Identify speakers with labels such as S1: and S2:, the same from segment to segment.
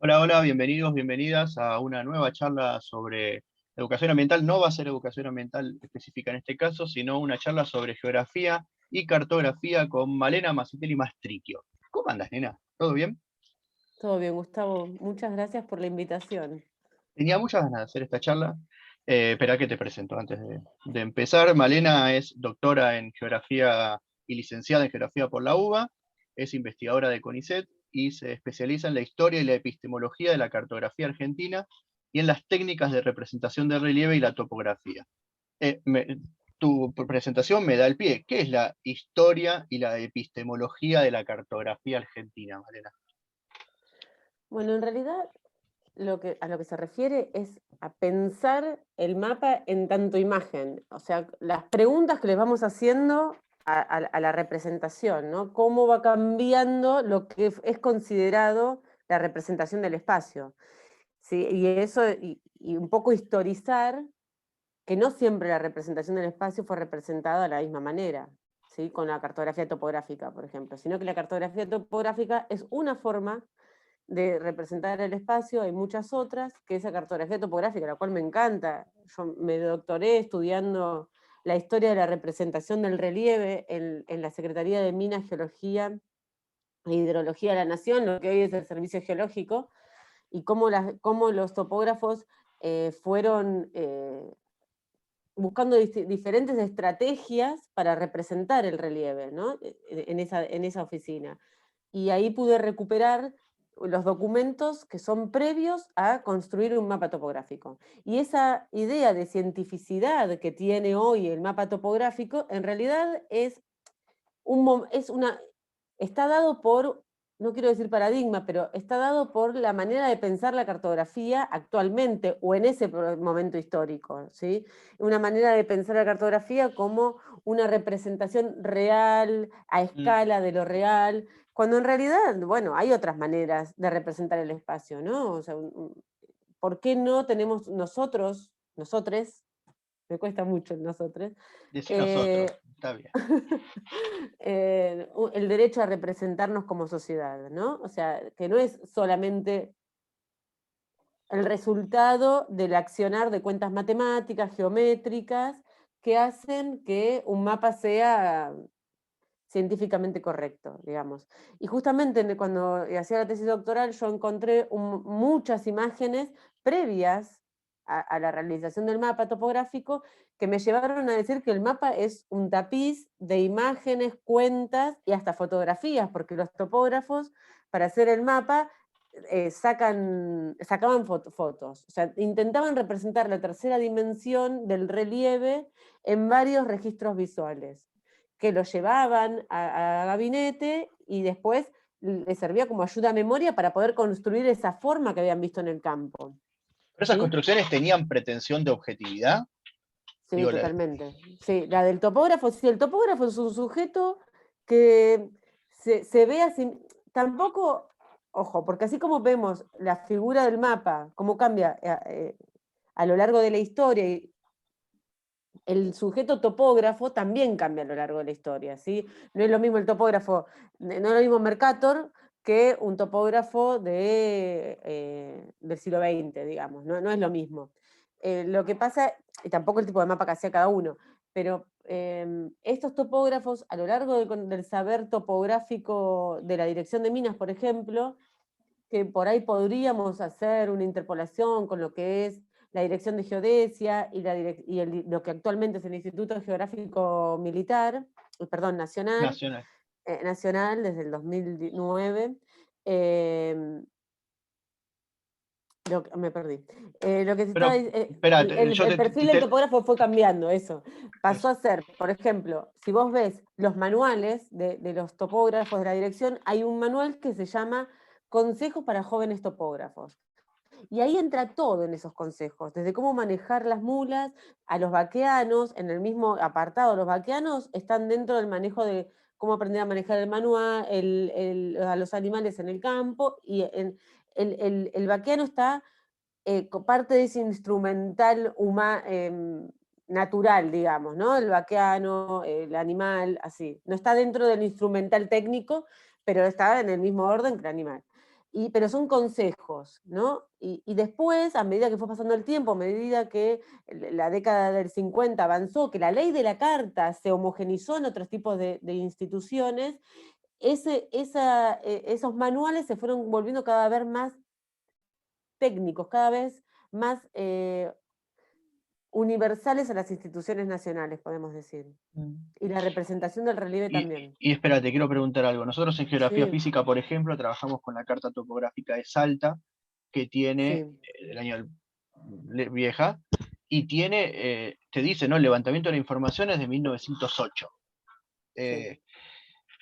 S1: Hola, hola, bienvenidos, bienvenidas a una nueva charla sobre educación ambiental. No va a ser educación ambiental específica en este caso, sino una charla sobre geografía y cartografía con Malena Mazzitelli Mastricchio. ¿Cómo andas, nena? ¿Todo bien?
S2: Todo bien, Gustavo. Muchas gracias por la invitación.
S1: Tenía muchas ganas de hacer esta charla. Espera que te presento antes de empezar. Malena es doctora en geografía y licenciada en geografía por la UBA, es investigadora de CONICET y se especializa en la historia y la epistemología de la cartografía argentina y en las técnicas de representación del relieve y la topografía. Eh, me- Tu presentación me da el pie. ¿Qué es la historia y la epistemología de la cartografía argentina, Malena?
S2: Bueno, en realidad a lo que se refiere es a pensar el mapa en tanto imagen. O sea, las preguntas que les vamos haciendo a la representación, ¿no? Cómo va cambiando lo que es considerado la representación del espacio. ¿Sí? Y un poco historizar que no siempre la representación del espacio fue representada de la misma manera, ¿sí? Con la cartografía topográfica, por ejemplo, sino que la cartografía topográfica es una forma de representar el espacio. Hay muchas otras, que esa cartografía topográfica, la cual me encanta. Yo me doctoré estudiando la historia de la representación del relieve en la Secretaría de Minas, Geología e Hidrología de la Nación, lo que hoy es el Servicio Geológico, y cómo los topógrafos fueron buscando diferentes estrategias para representar el relieve, ¿no? En esa oficina. Y ahí pude recuperar los documentos que son previos a construir un mapa topográfico. Y esa idea de cientificidad que tiene hoy el mapa topográfico, en realidad es una, está dado por, no quiero decir paradigma, pero está dado por la manera de pensar la cartografía actualmente o en ese momento histórico, ¿sí? Una manera de pensar la cartografía como una representación real, a
S1: Mm.
S2: escala de lo real, cuando en realidad, bueno, hay otras maneras de representar el espacio, ¿no? O sea, ¿por qué no tenemos nosotres, me cuesta mucho el nosotros,
S1: Decí
S2: eh,
S1: nosotros, está bien.
S2: el derecho a representarnos como sociedad, ¿no? O sea, que no es solamente el resultado del accionar de cuentas matemáticas, geométricas, que hacen que un mapa sea científicamente correcto, digamos. Y justamente cuando hacía la tesis doctoral yo encontré muchas imágenes previas a la realización del mapa topográfico que me llevaron a decir que el mapa es un tapiz de imágenes, cuentas y hasta fotografías, porque los topógrafos para hacer el mapa sacaban fotos, o sea, intentaban representar la tercera dimensión del relieve en varios registros visuales que lo llevaban a gabinete y después les servía como ayuda a memoria para poder construir esa forma que habían visto en el campo.
S1: ¿Pero esas
S2: ¿Sí?
S1: construcciones tenían pretensión de objetividad?
S2: Sí,
S1: Digo,
S2: totalmente. Sí, la del topógrafo, sí, el topógrafo es un sujeto que se ve así, tampoco, ojo, porque así como vemos la figura del mapa, cómo cambia a lo largo de la historia, y el sujeto topógrafo también cambia a lo largo de la historia, ¿sí? No es lo mismo el topógrafo, no es lo mismo Mercator que un topógrafo del siglo XX, digamos, no es lo mismo. Lo que pasa, y tampoco el tipo de mapa que hacía cada uno, pero estos topógrafos, a lo largo del saber topográfico de la Dirección de Minas, por ejemplo, que por ahí podríamos hacer una interpolación con lo que es la Dirección de Geodesia lo que actualmente es el Instituto Geográfico Militar, perdón, Nacional,
S1: nacional.
S2: Nacional desde el 2009. eh, Me perdí. Lo que se
S1: Pero,
S2: estaba,
S1: espérate, yo
S2: el perfil del topógrafo fue cambiando eso. Pasó
S1: eso.
S2: a ser, por ejemplo, si vos ves los manuales de los topógrafos de la dirección, hay un manual que se llama Consejos para jóvenes topógrafos. Y ahí entra todo en esos consejos, desde cómo manejar las mulas, a los vaqueanos, en el mismo apartado, los vaqueanos están dentro del manejo de cómo aprender a manejar el manual, a los animales en el campo, y el vaqueano está parte de ese instrumental natural, digamos, ¿no? El vaqueano, el animal, así. No está dentro del instrumental técnico, pero está en el mismo orden que el animal. pero son consejos, ¿no? Y después, a medida que fue pasando el tiempo, a medida que la década del 50 avanzó, que la ley de la carta se homogenizó en otros tipos de instituciones, esos manuales se fueron volviendo cada vez más técnicos, cada vez más universales a las instituciones nacionales, podemos decir. Y la representación del relieve también.
S1: Y espera, te quiero preguntar algo. Nosotros en geografía
S2: Sí,
S1: física, por ejemplo, trabajamos con la carta topográfica de Salta, que tiene
S2: sí,
S1: del año vieja, y tiene, te dice, ¿no? El levantamiento de la información es de 1908.
S2: sí.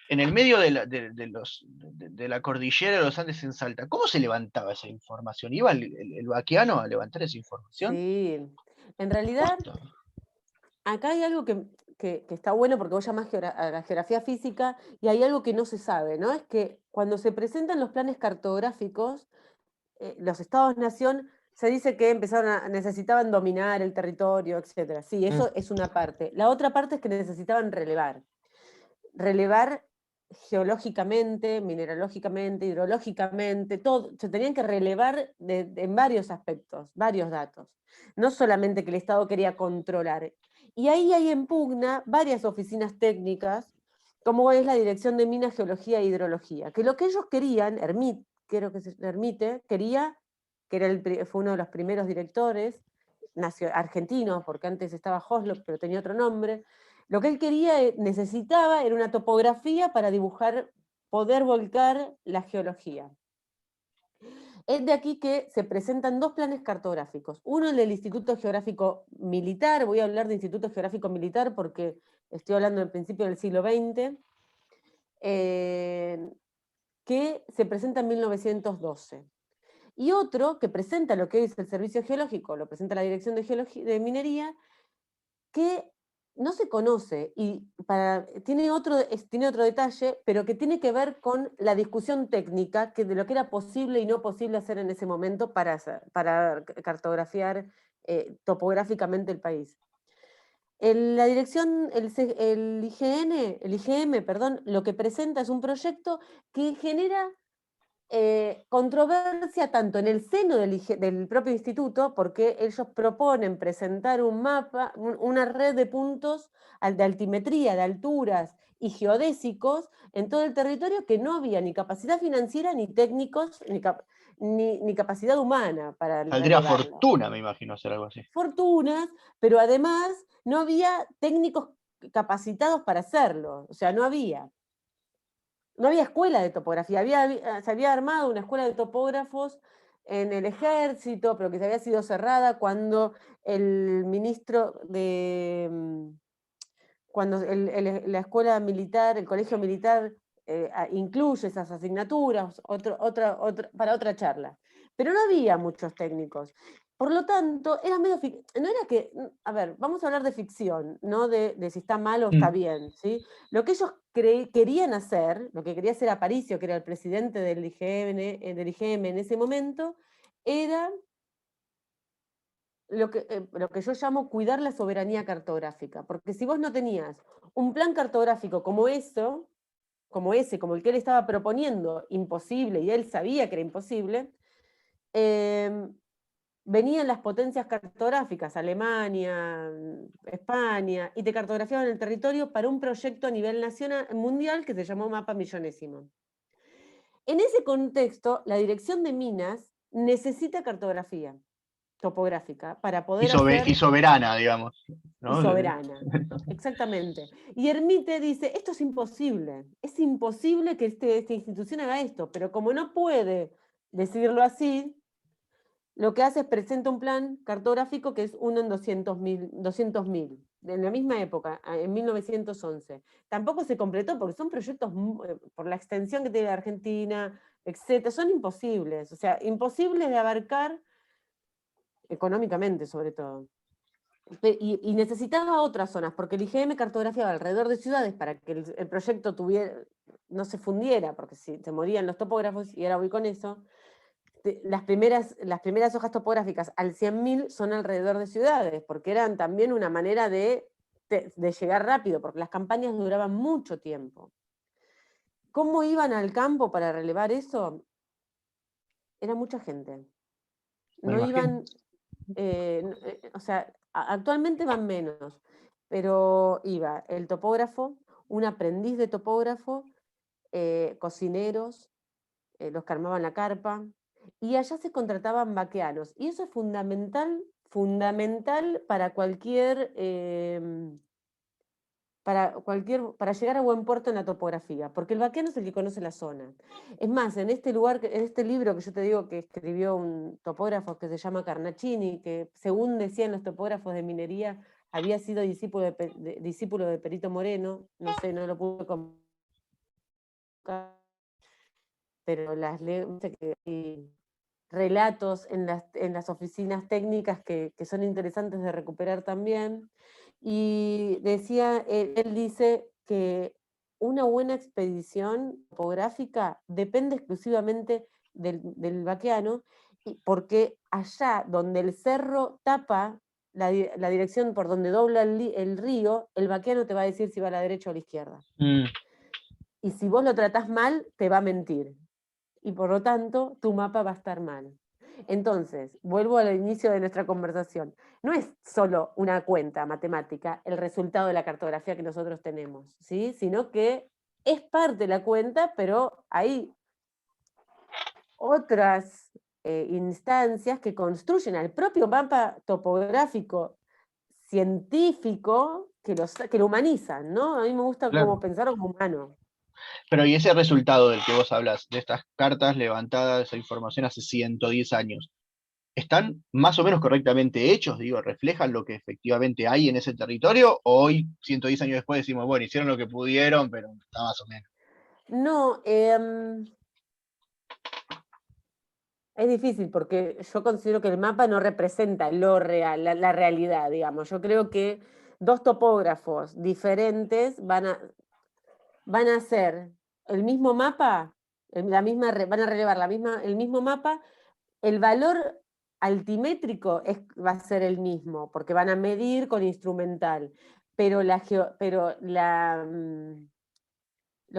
S1: En el medio de la cordillera de los Andes en Salta, ¿cómo se levantaba esa información? ¿Iba el vaquiano a levantar esa información?
S2: Sí. En realidad,
S1: Posta.
S2: acá hay algo que está bueno porque vos llamás a la geografía física y hay algo que no se sabe, ¿no? Es que cuando se presentan los planes cartográficos, los estados-nación, se dice que necesitaban dominar el territorio, etcétera. Sí,
S1: Mm.
S2: eso es una parte. La otra parte es que necesitaban relevar geológicamente, mineralógicamente, hidrológicamente, todo, se tenían que relevar en varios aspectos, varios datos. No solamente que el Estado quería controlar. Y ahí hay en pugna varias oficinas técnicas, como es la Dirección de Minas, Geología e Hidrología, que lo que ellos querían, Hermite, quería, que fue uno de los primeros directores, argentinos, porque antes estaba Hoslock, pero tenía otro nombre, lo que él quería, necesitaba, era una topografía para dibujar, poder volcar la geología. Es de aquí que se presentan dos planes cartográficos. Uno el del Instituto Geográfico Militar, voy a hablar de Instituto Geográfico Militar porque estoy hablando del principio del siglo XX, que se presenta en 1912. Y otro que presenta lo que es el Servicio Geológico, lo presenta la Dirección de Minería, que no se conoce y tiene otro detalle, pero que tiene que ver con la discusión técnica de lo que era posible y no posible hacer en ese momento para cartografiar topográficamente el país. La dirección, el IGM, perdón, lo que presenta es un proyecto que genera controversia tanto en el seno del propio instituto, porque ellos proponen presentar un mapa, una red de puntos de altimetría, de alturas y geodésicos en todo el territorio, que no había ni capacidad financiera, ni técnicos, ni capacidad humana para
S1: Saldría
S2: relevarla.
S1: fortuna, me imagino, hacer algo así.
S2: Fortunas, pero además no había técnicos capacitados para hacerlo, o sea, no había escuela de topografía, se había armado una escuela de topógrafos en el ejército, pero que se había sido cerrada cuando el ministro cuando la escuela militar, el colegio militar incluye esas asignaturas, para otra charla. Pero no había muchos técnicos. Por lo tanto, era medio, no era que, a ver, vamos a hablar de ficción, no de si está mal o está
S1: Mm.
S2: bien, ¿sí? Lo que ellos querían hacer, lo que quería hacer Aparicio, que era el presidente del IGM en ese momento, era lo que yo llamo cuidar la soberanía cartográfica, porque si vos no tenías un plan cartográfico como eso, como el que él estaba proponiendo, imposible, y él sabía que era imposible, eh, venían las potencias cartográficas, Alemania, España, y te cartografiaban el territorio para un proyecto a nivel nacional, mundial que se llamó Mapa Millonésimo. En ese contexto, la Dirección de Minas necesita cartografía topográfica para poder
S1: Y
S2: hacer,
S1: soberana, digamos,
S2: y
S1: ¿no?
S2: soberana, exactamente. Y Hermite dice, esto es imposible que esta institución haga esto, pero como no puede decirlo así, lo que hace es presenta un plan cartográfico que es uno en 200.000, en la misma época, en 1911. Tampoco se completó porque son proyectos, por la extensión que tiene la Argentina, etcétera, son imposibles, o sea, imposibles de abarcar económicamente sobre todo. Y necesitaba otras zonas, porque el IGM cartografiaba alrededor de ciudades para que el proyecto no se fundiera, porque si se morían los topógrafos, y ahora voy con eso, las primeras hojas topográficas al 100.000 son alrededor de ciudades, porque eran también una manera de llegar rápido, porque las campañas duraban mucho tiempo. ¿Cómo iban al campo para relevar eso? era mucha gente.
S1: Me
S2: No
S1: imagino.
S2: iban, o sea, actualmente van menos, pero iba el topógrafo, un aprendiz de topógrafo, cocineros, los que armaban la carpa, y allá se contrataban vaqueanos. Y eso es fundamental, fundamental para llegar a buen puerto en la topografía, porque el vaqueano es el que conoce la zona. Es más, en este lugar, en este libro que yo te digo que escribió un topógrafo que se llama Carnacini, que según decían los topógrafos de minería, había sido discípulo de Perito Moreno, no sé, no lo pude comprobar, pero hay relatos en las oficinas técnicas que son interesantes de recuperar también. Y decía, él dice que una buena expedición topográfica depende exclusivamente del vaqueano, porque allá donde el cerro tapa la dirección por donde dobla el río, el vaqueano te va a decir si va a la derecha o a la izquierda. Y si vos lo tratás mal, te va a mentir. Y por lo tanto, tu mapa va a estar mal. Entonces, vuelvo al inicio de nuestra conversación. No es solo una cuenta matemática el resultado de la cartografía que nosotros tenemos, ¿sí? Sino que es parte de la cuenta, pero hay otras instancias que construyen al propio mapa topográfico científico que lo humanizan, ¿no? A mí me gusta
S1: Claro.
S2: como pensar como humano.
S1: Pero y ese resultado del que vos hablas, de estas cartas levantadas, esa información hace 110 años, ¿están más o menos correctamente hechos? Digo, ¿reflejan lo que efectivamente hay en ese territorio? ¿O hoy, 110 años después, decimos, bueno, hicieron lo que pudieron, pero está más o menos?
S2: No, es difícil porque yo considero que el mapa no representa lo real, la realidad, digamos. Yo creo que dos topógrafos diferentes van a hacer el mismo mapa, van a relevar el mismo mapa, el valor altimétrico va a ser el mismo, porque van a medir con instrumental, pero lo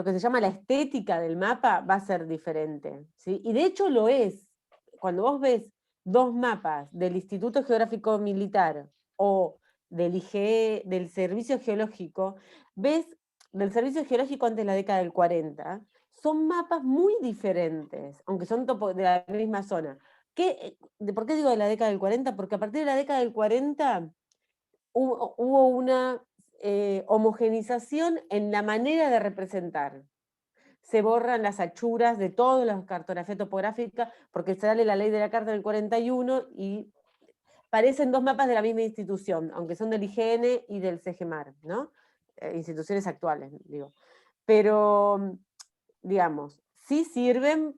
S2: que se llama la estética del mapa va a ser diferente, ¿sí? Y de hecho lo es. Cuando vos ves dos mapas del Instituto Geográfico Militar o del IGE, del Servicio Geológico, ves del Servicio Geológico antes de la década del 40, son mapas muy diferentes, aunque son de la misma zona. ¿Por qué digo de la década del 40? Porque a partir de la década del 40 hubo una homogenización en la manera de representar. Se borran las achuras de todas las cartografías topográficas porque sale la ley de la carta del 41 y parecen dos mapas de la misma institución, aunque son del IGN y del CGMAR, ¿no? Instituciones actuales, digo. Pero, digamos, sí sirven.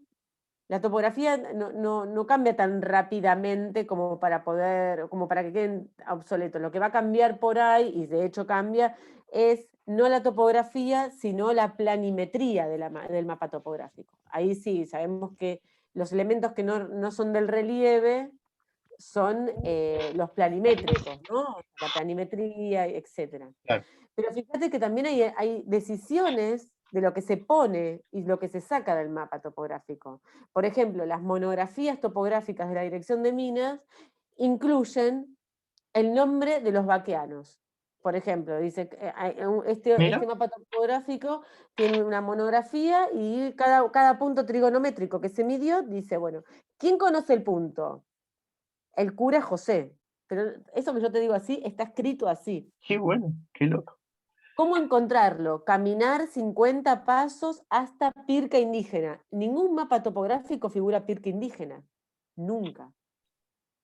S2: La topografía no cambia tan rápidamente como como para que queden obsoletos. Lo que va a cambiar por ahí, y de hecho cambia, es no la topografía, sino la planimetría del mapa topográfico. Ahí sí, sabemos que los elementos que no son del relieve son los planimétricos, ¿no? La planimetría, etc.
S1: Claro.
S2: Pero fíjate que también hay decisiones de lo que se pone y lo que se saca del mapa topográfico. Por ejemplo, las monografías topográficas de la Dirección de Minas incluyen el nombre de los vaqueanos. Por ejemplo, dice este
S1: Mira,
S2: mapa topográfico tiene una monografía y cada punto trigonométrico que se midió dice, bueno, ¿quién conoce el punto? El cura José. Pero eso que yo te digo así, está escrito así.
S1: qué bueno, qué loco.
S2: ¿Cómo encontrarlo? Caminar 50 pasos hasta Pirca Indígena. Ningún mapa topográfico figura Pirca Indígena. Nunca.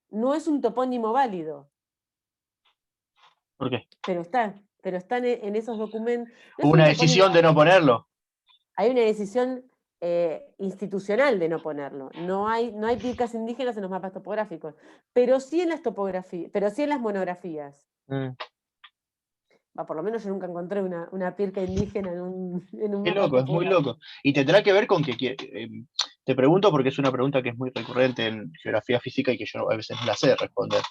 S2: No es un topónimo válido,
S1: ¿Por qué?
S2: pero está en esos documentos. No es
S1: Hubo
S2: un
S1: una
S2: topónimo
S1: decisión de no
S2: válido.
S1: ponerlo.
S2: Hay una decisión institucional de no ponerlo. No hay pircas indígenas en los mapas topográficos, pero sí en las topografías, pero sí en las monografías. Por lo menos yo nunca encontré una pirca indígena en un
S1: Qué
S2: mapa
S1: loco, es muy
S2: topográfico.
S1: loco. Y tendrá que ver con te pregunto porque es una pregunta que es muy recurrente en geografía física y que yo a veces no la sé responder.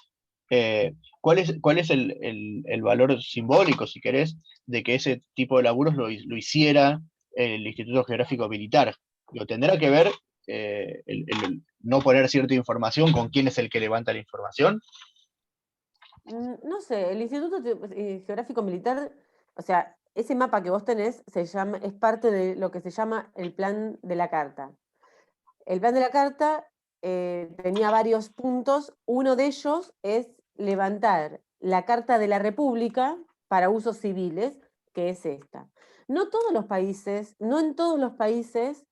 S1: ¿Cuál es el valor simbólico, si querés, de que ese tipo de laburos lo hiciera el Instituto Geográfico Militar? Tendrá que ver no poner cierta información con quién es el que levanta la información?
S2: No sé, el Instituto Geográfico Militar, o sea, ese mapa que vos tenés es parte de lo que se llama el Plan de la Carta. El Plan de la Carta tenía varios puntos. Uno de ellos es levantar la Carta de la República para usos civiles, que es esta. No en todos los países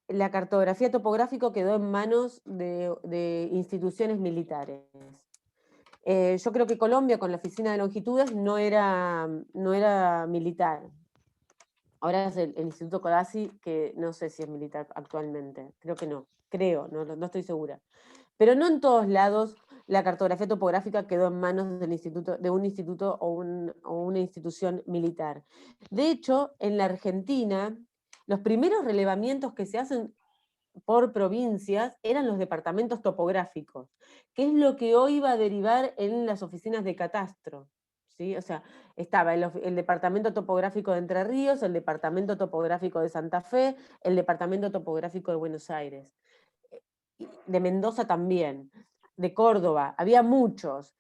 S2: la cartografía topográfica quedó en manos de instituciones militares. Yo creo que Colombia, con la Oficina de Longitudes, no era militar. Ahora es el Instituto Codazzi, que no sé si es militar actualmente. Creo que no. No estoy segura. Pero no en todos lados la cartografía topográfica quedó en manos de un instituto o una institución militar. De hecho, en la Argentina, los primeros relevamientos que se hacen por provincias eran los departamentos topográficos, que es lo que hoy va a derivar en las oficinas de catastro. ¿Sí? O sea, estaba el departamento topográfico de Entre Ríos, el departamento topográfico de Santa Fe, el departamento topográfico de Buenos Aires, de Mendoza también, de Córdoba, había muchos,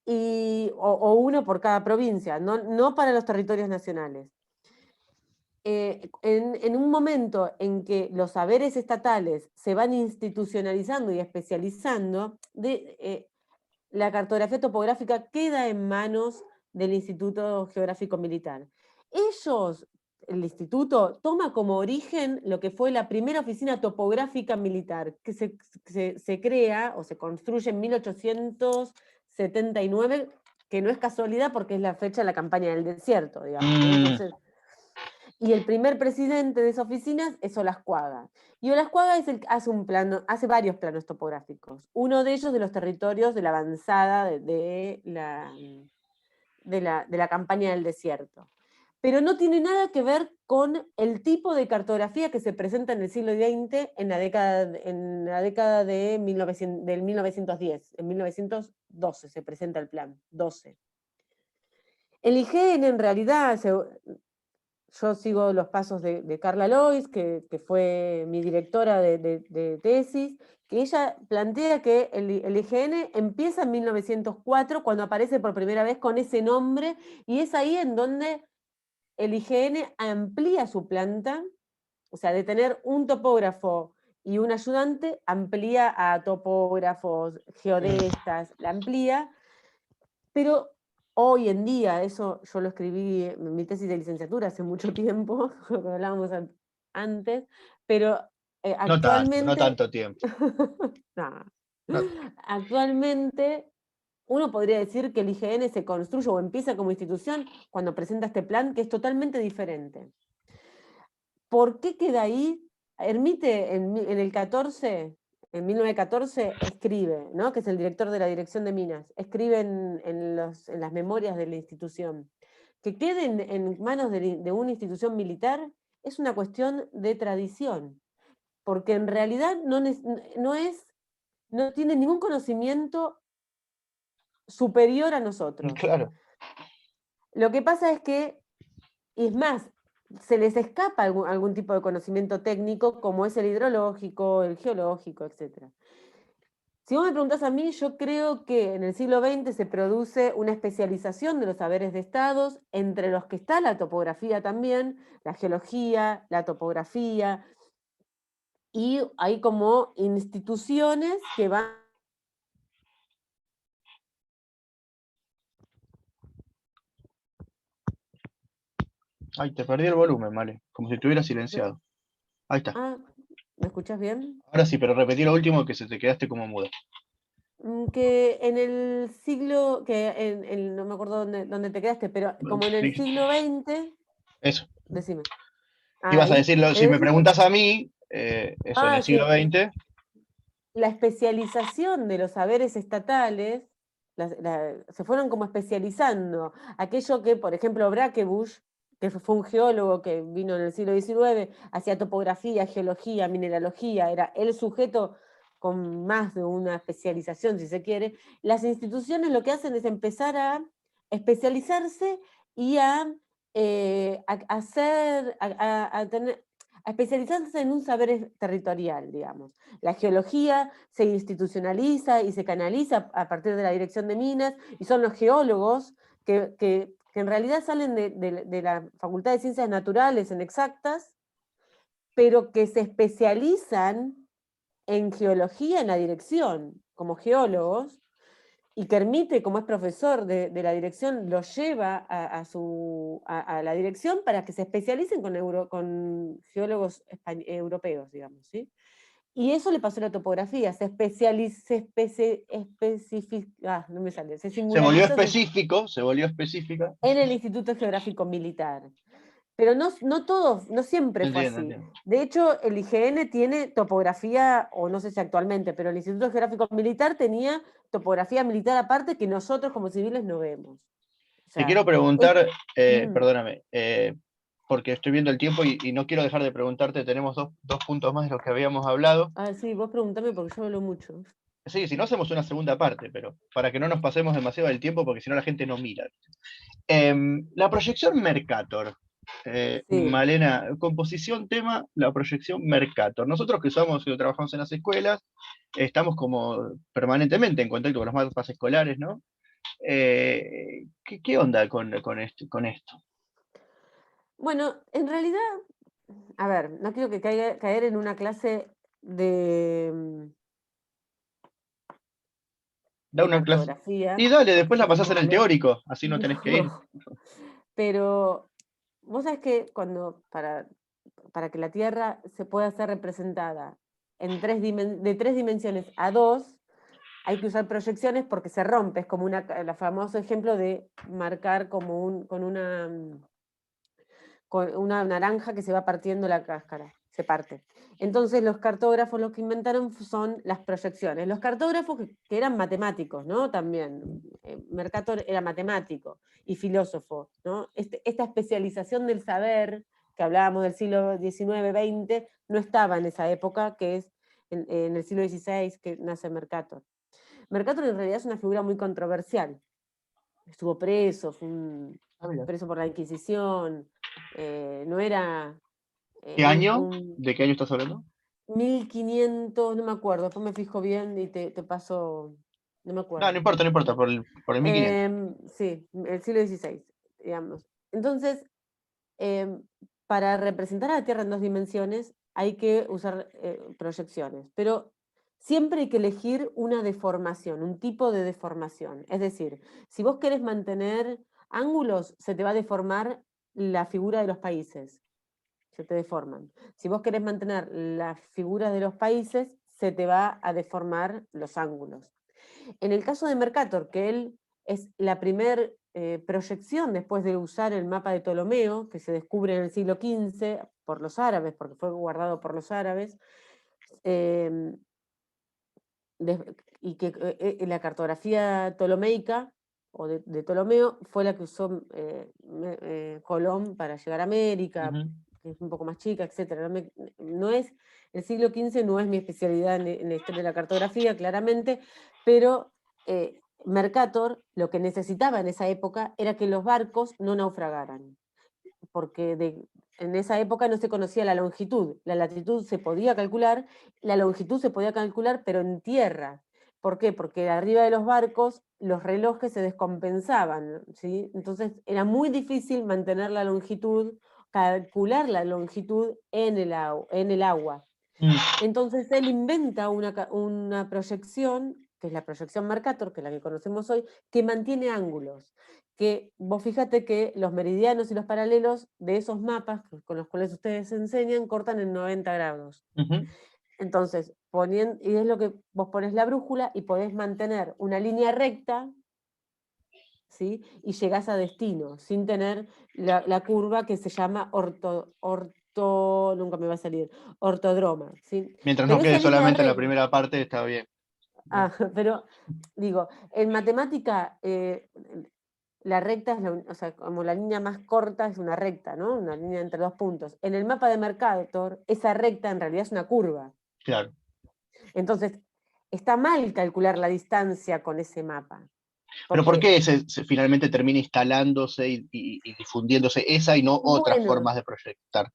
S2: o uno por cada provincia, no para los territorios nacionales. En un momento en que los saberes estatales se van institucionalizando y especializando, la cartografía topográfica queda en manos del Instituto Geográfico Militar. El instituto, toma como origen lo que fue la primera oficina topográfica militar, que se crea o se construye en 1879, que no es casualidad porque es la fecha de la campaña del desierto, digamos, ¿no? Entonces, y el primer presidente de esa oficina es Olascuaga. Y Olascuaga hace varios planos topográficos. Uno de ellos de los territorios de la avanzada de la campaña del desierto. Pero no tiene nada que ver con el tipo de cartografía que se presenta en el siglo XX en la década de 1910. En 1912 se presenta el plan, 12. El IGN en realidad yo sigo los pasos de Carla Lois, que fue mi directora de tesis, que ella plantea que el IGN empieza en 1904, cuando aparece por primera vez con ese nombre, y es ahí en donde el IGN amplía su planta, o sea, de tener un topógrafo y un ayudante, amplía a topógrafos, geodestas, la amplía, pero hoy en día, eso yo lo escribí en mi tesis de licenciatura hace mucho tiempo, lo que hablábamos antes, pero
S1: No
S2: actualmente,
S1: tanto tiempo.
S2: no,
S1: No.
S2: actualmente uno podría decir que el IGN se construye o empieza como institución cuando presenta este plan, que es totalmente diferente. ¿Por qué queda ahí? Hermite en el 14, en 1914, escribe, ¿no? Que es el director de la Dirección de Minas, escribe en las memorias de la institución. Que quede en manos de una institución militar es una cuestión de tradición, porque en realidad no tiene ningún conocimiento superior a nosotros.
S1: Claro.
S2: Lo que pasa es que, y es más, se les escapa algún tipo de conocimiento técnico, como es el hidrológico, el geológico, etc. Si vos me preguntás a mí, yo creo que en el siglo XX se produce una especialización de los saberes de estados, entre los que está la topografía también, la geología, la topografía, y hay como instituciones que van...
S1: Ay, te perdí el volumen, vale. Como si estuviera silenciado. Ahí está.
S2: Ah, ¿me escuchás bien?
S1: Ahora sí, pero repetí lo último que se te quedaste como mudo.
S2: Que en el siglo, no me acuerdo dónde te quedaste, pero como en el siglo XX,
S1: Eso.
S2: decime.
S1: Ibas a
S2: Ahí,
S1: decirlo,
S2: en
S1: si
S2: el
S1: me
S2: siglo,
S1: preguntas a mí, eso en el siglo
S2: sí,
S1: XX,
S2: la especialización de los saberes estatales, se fueron como especializando. Aquello que, por ejemplo, Brackebusch, que fue un geólogo que vino en el siglo XIX, hacía topografía, geología, mineralogía, era el sujeto con más de una especialización, si se quiere. Las instituciones lo que hacen es empezar a especializarse y a a especializarse en un saber territorial, digamos. La geología se institucionaliza y se canaliza a partir de la dirección de minas, y son los geólogos que en realidad salen de la Facultad de Ciencias Naturales en exactas, pero que se especializan en geología en la dirección, como geólogos, y Kermite, como es profesor de la dirección, lo lleva a la dirección para que se especialicen con geólogos europeos, digamos, ¿sí? Y eso le pasó a la topografía, no me sale, se singulariza
S1: Se volvió específica.
S2: en el Instituto Geográfico Militar. Pero no todos, no siempre fue
S1: Entiendo,
S2: así.
S1: entiendo.
S2: De hecho, el IGN tiene topografía, o no sé si actualmente, pero el Instituto Geográfico Militar tenía topografía militar aparte que nosotros como civiles no vemos. O
S1: Te
S2: sea,
S1: quiero preguntar,
S2: mm.
S1: perdóname, porque estoy viendo el tiempo y no quiero dejar de preguntarte, tenemos dos puntos más de los que habíamos hablado.
S2: Ah, sí, vos preguntame porque yo hablo mucho.
S1: Sí, si no hacemos una segunda parte, pero para que no nos pasemos demasiado del tiempo, porque si no la gente no mira. La proyección Mercator.
S2: Sí.
S1: Malena, composición, tema, la proyección Mercator. Nosotros que somos y trabajamos en las escuelas, estamos como permanentemente en contacto con los mapas escolares, ¿no? ¿Qué onda con esto?
S2: Bueno, en realidad, a ver, no quiero que caer en una clase
S1: Da
S2: de
S1: una clase.
S2: cartografía,
S1: Y dale, después la
S2: porque
S1: pasás en el
S2: no,
S1: teórico, así no tenés que ir.
S2: no. Pero vos sabés que para que la Tierra se pueda ser representada de 3 dimensiones a 2, hay que usar proyecciones porque se rompe, es como el famoso ejemplo de marcar con una naranja que se va partiendo la cáscara, se parte. Entonces los cartógrafos lo que inventaron son las proyecciones. Los cartógrafos que eran matemáticos, ¿no? También, Mercator era matemático y filósofo, ¿no? Esta especialización del saber que hablábamos del siglo XIX-XX no estaba en esa época, que es en el siglo XVI que nace Mercator. Mercator en realidad es una figura muy controversial. Estuvo preso, preso por la Inquisición, no era
S1: ¿Qué año?
S2: un
S1: ¿De qué año estás hablando?
S2: 1500, no me acuerdo, después me fijo bien y te paso, no me
S1: No, no
S2: acuerdo.
S1: importa, no importa, por el 1500.
S2: Sí, el siglo XVI, digamos. Entonces, em, para representar a la Tierra en 2 dimensiones hay que usar proyecciones, pero siempre hay que elegir una deformación, un tipo de deformación. Es decir, si vos querés mantener ángulos, se te va a deformar la figura de los países, se te deforman. Si vos querés mantener las figuras de los países, se te va a deformar los ángulos. En el caso de Mercator, que él es la primera proyección después de usar el mapa de Ptolomeo, que se descubre en el siglo XV por los árabes, porque fue guardado por los árabes, eh, y que la cartografía ptolomeica o de Ptolomeo fue la que usó Colón para llegar a América,
S1: Ujú.
S2: que es un poco más chica, etc. No es, el siglo XV no es mi especialidad en la historia de la cartografía, claramente, pero Mercator lo que necesitaba en esa época era que los barcos no naufragaran, porque en esa época no se conocía la longitud. La latitud se podía calcular, la longitud se podía calcular, pero en tierra. ¿Por qué? Porque arriba de los barcos los relojes se descompensaban, ¿sí? Entonces era muy difícil mantener la longitud, calcular la longitud en el agua.
S1: Mm.
S2: Entonces él inventa una proyección, que es la proyección Mercator, que es la que conocemos hoy, que mantiene ángulos. Que vos fíjate que los meridianos y los paralelos de esos mapas con los cuales ustedes enseñan cortan en 90 grados.
S1: Ujú.
S2: Entonces, y es lo que vos pones la brújula y podés mantener una línea recta, ¿sí? Y llegás a destino, sin tener la curva que se llama nunca me va a salir, ortodroma, ¿sí?
S1: Mientras no
S2: Pero esa
S1: quede
S2: línea
S1: solamente en la
S2: recta,
S1: primera parte, está bien.
S2: pero digo, en matemática la recta es o sea, como la línea más corta es una recta, ¿no? Una línea entre 2 puntos. En el mapa de Mercator, esa recta en realidad es una curva.
S1: Claro.
S2: Entonces, está mal calcular la distancia con ese mapa.
S1: Pero ¿por
S2: Porque,
S1: qué finalmente termina instalándose y difundiéndose esa y no otras
S2: bueno,
S1: formas de proyectar?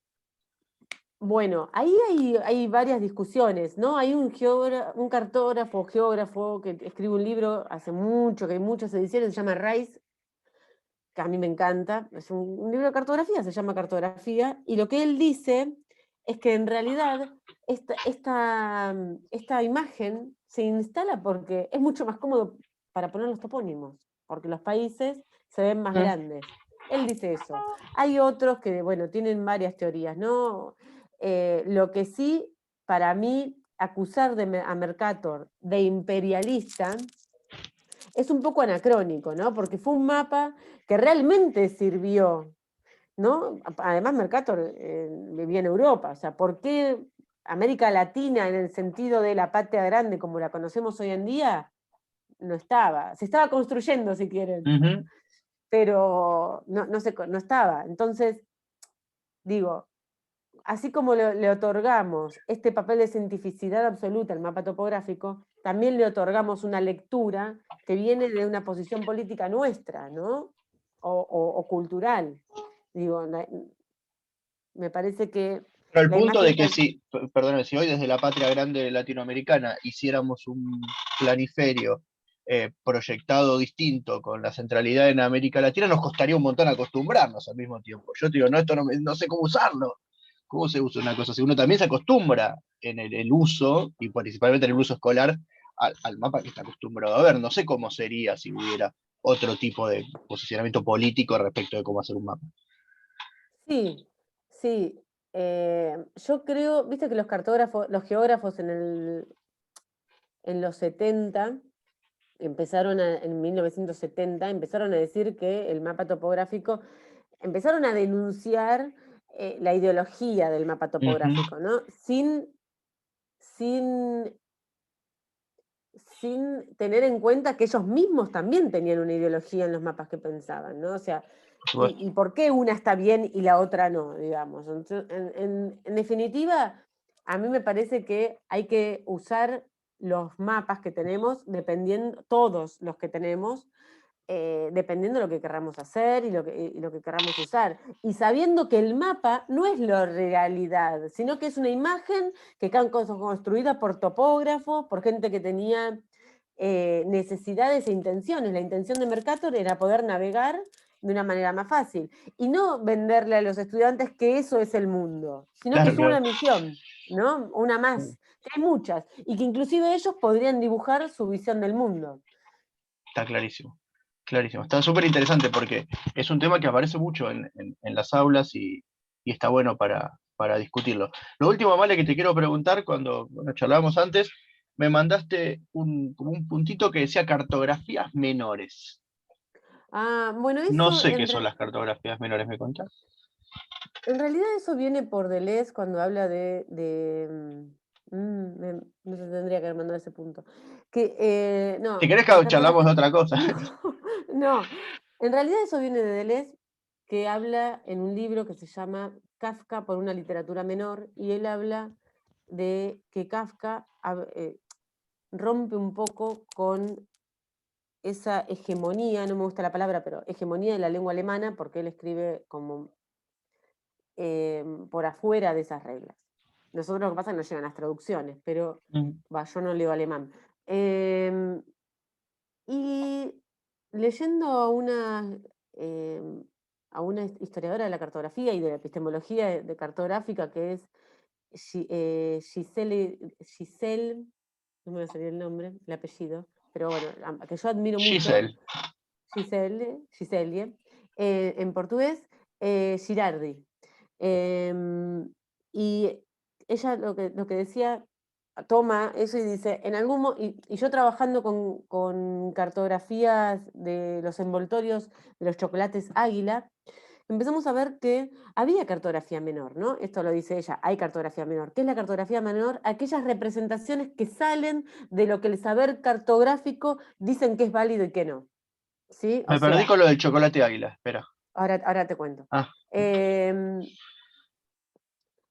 S2: Bueno, ahí hay varias discusiones, ¿no? Hay un cartógrafo, geógrafo, que escribe un libro hace mucho, que hay muchas ediciones, se llama Rice, que a mí me encanta, es un libro de cartografía, se llama Cartografía, y lo que él dice es que en realidad esta imagen se instala porque es mucho más cómodo para poner los topónimos, porque los países se ven más
S1: Mm.
S2: grandes. Él dice eso. Hay otros que, bueno, tienen varias teorías, ¿no? Lo que sí, para mí, acusar a Mercator de imperialista es un poco anacrónico, ¿no? Porque fue un mapa que realmente sirvió, ¿no? Además, Mercator vivía en Europa, o sea, ¿por qué América Latina en el sentido de la patria grande como la conocemos hoy en día? No estaba, se estaba construyendo si quieren,
S1: Ujú.
S2: pero no estaba. Entonces, digo, así como le otorgamos este papel de cientificidad absoluta al mapa topográfico, también le otorgamos una lectura que viene de una posición política nuestra, ¿no? O cultural. Digo, me parece que
S1: Pero el
S2: la
S1: punto
S2: imagen
S1: de que si, perdóname, si hoy desde la patria grande latinoamericana hiciéramos un planiferio proyectado distinto con la centralidad en América Latina, nos costaría un montón acostumbrarnos al mismo tiempo. Yo te digo, no, esto no sé cómo usarlo. ¿Cómo se usa una cosa así? Uno también se acostumbra en el uso, y principalmente en el uso escolar, al mapa que está acostumbrado a ver. No sé cómo sería si hubiera otro tipo de posicionamiento político respecto de cómo hacer un mapa.
S2: sí, sí. Yo creo, viste que los cartógrafos, los geógrafos en los 70 en 1970, empezaron a decir que el mapa topográfico, empezaron a denunciar la ideología del mapa
S1: Ujú.
S2: topográfico, ¿no? Sin, sin tener en cuenta que ellos mismos también tenían una ideología en los mapas que pensaban, ¿no? O sea,
S1: Por supuesto.
S2: y por qué una está bien y la otra no, digamos. Entonces, en definitiva, a mí me parece que hay que usar los mapas que tenemos, dependiendo, todos los que tenemos, dependiendo de lo que querramos hacer y lo que queramos usar. Y sabiendo que el mapa no es la realidad, sino que es una imagen que está construida por topógrafos, por gente que tenía necesidades e intenciones. La intención de Mercator era poder navegar de una manera más fácil. Y no venderle a los estudiantes que eso es el mundo, sino que
S1: Claro,
S2: es
S1: claro.
S2: una misión, ¿no? Una más, que hay muchas, y que inclusive ellos podrían dibujar su visión del mundo.
S1: Está clarísimo. Clarísimo. Está súper interesante porque es un tema que aparece mucho en las aulas y está bueno para discutirlo. Lo último, Male, que te quiero preguntar, cuando charlábamos antes, me mandaste como un puntito que decía cartografías menores.
S2: Ah, bueno,
S1: No
S2: eso
S1: sé qué son las cartografías menores, ¿me contás?
S2: en realidad eso viene por Deleuze cuando habla no se tendría que haber mandado ese punto.
S1: Si
S2: No,
S1: querés
S2: las
S1: que charlamos
S2: cartografías,
S1: de otra cosa.
S2: no, no, en realidad eso viene de Deleuze, que habla en un libro que se llama Kafka por una literatura menor, y él habla de que Kafka rompe un poco con esa hegemonía, no me gusta la palabra, pero hegemonía de la lengua alemana, porque él escribe como por afuera de esas reglas. Nosotros lo que pasa es que nos llegan las traducciones, pero
S1: Mm.
S2: yo no leo alemán. Y leyendo eh, a una historiadora de la cartografía y de la epistemología de cartográfica, que es Giselle, no me va a salir el nombre, el apellido, pero bueno, que yo admiro mucho,
S1: Giselle.
S2: Giselle, en portugués, Girardi. Y ella lo que decía, toma eso y dice, y yo trabajando con cartografías de los envoltorios de los chocolates Águila, empezamos a ver que había cartografía menor, ¿no? Esto lo dice ella, hay cartografía menor. ¿Qué es la cartografía menor? Aquellas representaciones que salen de lo que el saber cartográfico dicen que es válido y que no. ¿Sí? O
S1: Me perdí
S2: sea,
S1: con lo del chocolate águila. Espera.
S2: ahora te cuento.
S1: Ah,
S2: Eh,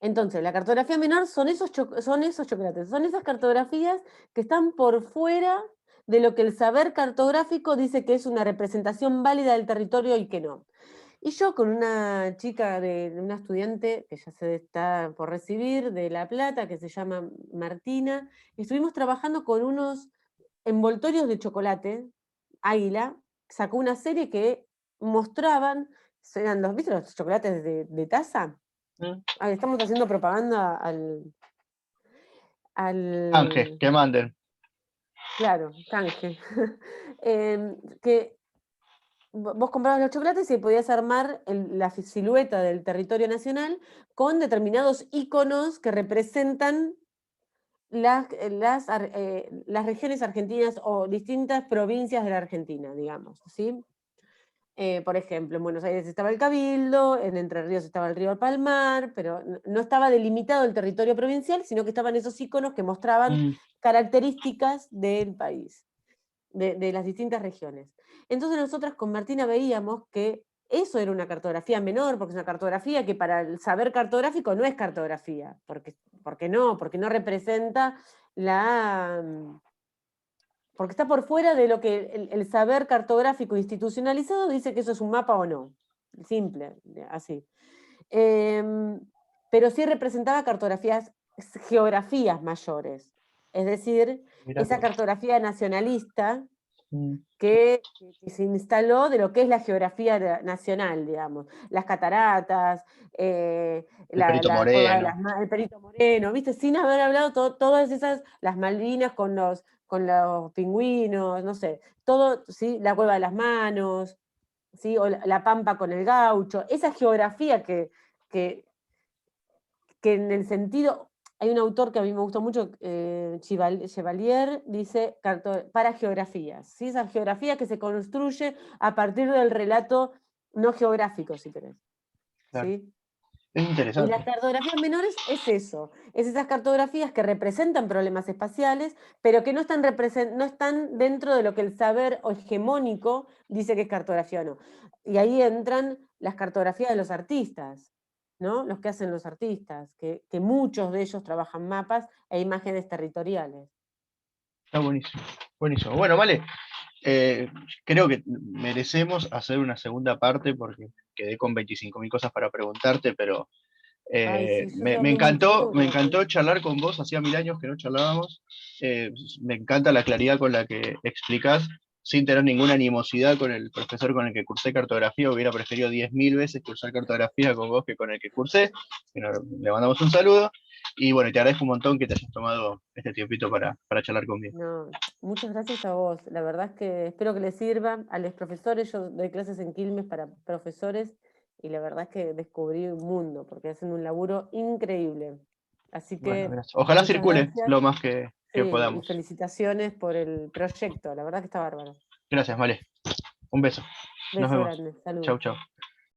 S2: entonces, la cartografía menor son esos chocolates, son esas cartografías que están por fuera de lo que el saber cartográfico dice que es una representación válida del territorio y que no. Y yo con una chica, una estudiante que ya se está por recibir de La Plata, que se llama Martina, estuvimos trabajando con unos envoltorios de chocolate. Águila sacó una serie que mostraban, eran ¿viste los chocolates de taza?
S1: Mm.
S2: Estamos haciendo propaganda
S1: Ángel,
S2: al
S1: que manden.
S2: claro, canje. Que vos comprabas los chocolates y podías armar la silueta del territorio nacional con determinados iconos que representan las regiones argentinas o distintas provincias de la Argentina, digamos, ¿sí? Por ejemplo, en Buenos Aires estaba el Cabildo, en Entre Ríos estaba el río Palmar, pero no estaba delimitado el territorio provincial, sino que estaban esos iconos que mostraban
S1: Mm.
S2: características del país, de las distintas regiones. Entonces nosotras con Martina veíamos que eso era una cartografía menor, porque es una cartografía que para el saber cartográfico no es cartografía, porque no representa la... porque está por fuera de lo que el saber cartográfico institucionalizado dice que eso es un mapa o no. Simple, así. Pero sí representaba geografías mayores. Es decir,
S1: Mirá
S2: esa
S1: vos.
S2: cartografía nacionalista
S1: Mm.
S2: que se instaló de lo que es la geografía nacional, digamos. Las cataratas,
S1: El Perito
S2: la cueva de
S1: Moreno.
S2: el Perito Moreno, ¿viste? Sin haber hablado todas esas, las Malvinas con los pingüinos, no sé, todo, ¿sí? La cueva de las manos, ¿sí? O la Pampa con el gaucho, esa geografía que, que en el sentido, hay un autor que a mí me gustó mucho, Chevalier, dice para geografías, ¿sí? Esa geografía que se construye a partir del relato no geográfico, si querés.
S1: Claro.
S2: ¿Sí?
S1: Es
S2: Y las
S1: interesante.
S2: cartografías menores es eso, es esas cartografías que representan problemas espaciales, pero que no están dentro de lo que el saber hegemónico dice que es cartografía o no. Y ahí entran las cartografías de los artistas, ¿no? Los que hacen los artistas, que muchos de ellos trabajan mapas e imágenes territoriales.
S1: Está buenísimo. Buenísimo. Bueno, vale. eh, Creo que merecemos hacer una segunda parte porque quedé con 25.000 cosas para preguntarte, pero
S2: Ay, sí, yo
S1: me,
S2: te
S1: me
S2: hablo un
S1: encantó, me
S2: montón.
S1: encantó charlar con vos, hacía 1000 años que no charlábamos. Eh, Me encanta la claridad con la que explicás, sin tener ninguna animosidad con el profesor con el que cursé cartografía. Hubiera preferido 10.000 veces cursar cartografía con vos que con el que cursé. Bueno, le mandamos un saludo. Y bueno, te agradezco un montón que te hayas tomado este tiempito para charlar conmigo.
S2: No, muchas gracias a vos. La verdad es que espero que les sirva a los profesores. Yo doy clases en Quilmes para profesores y la verdad es que descubrí un mundo porque hacen un laburo increíble. Así
S1: Bueno,
S2: que
S1: gracias. Ojalá
S2: muchas
S1: circule
S2: gracias.
S1: lo más que
S2: Sí, y
S1: podamos.
S2: felicitaciones por el proyecto. La verdad que está bárbaro.
S1: Gracias, Vale. Un beso. Nos
S2: Beso
S1: vemos.
S2: grande.
S1: Chau,
S2: Saludos.
S1: chau.